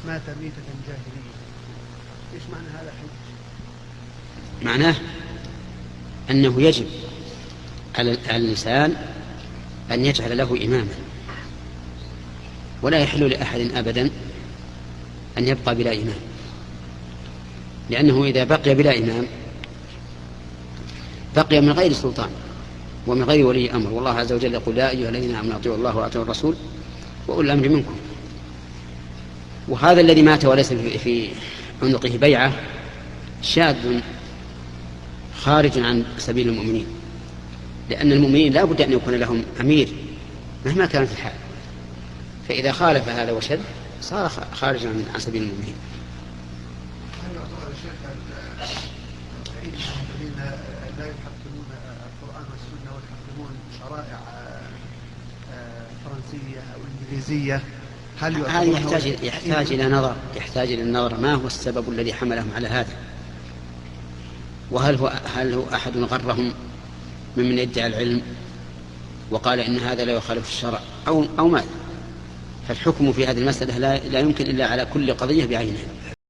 مات ميتة جاهلية، إيش معنى هذا الحديث؟ معناه أنه يجب على الإنسان أن يجعل له إماما، ولا يحل لأحد أبدا أن يبقى بلا إمام، لأنه إذا بقي بلا إمام بقي من غير سلطان ومن غير ولي أمر. والله عز وجل يقول: يا أيها الذين آمنوا أطيعوا الله وأطيعوا الرسول وأولي الأمر منكم. وهذا الذي مات وليس في عنقه بيعة شاذ خارج عن سبيل المؤمنين، لأن المؤمنين لا بد أن يكون لهم أمير مهما كانت الحال، فإذا خالف هذا وشد صار خارجا عن سبيل المؤمنين. الذين لا يحكمون القرآن والسنة ويحكمون شرائع فرنسية أو إنجليزية، هذا يحتاج إلى نظر ما هو السبب الذي حملهم على هذا، وهل هو أحد غرهم ممن يدعي العلم وقال إن هذا لا يخالف الشرع أو ماذا. فالحكم في هذه المسألة لا يمكن إلا على كل قضية بعينها.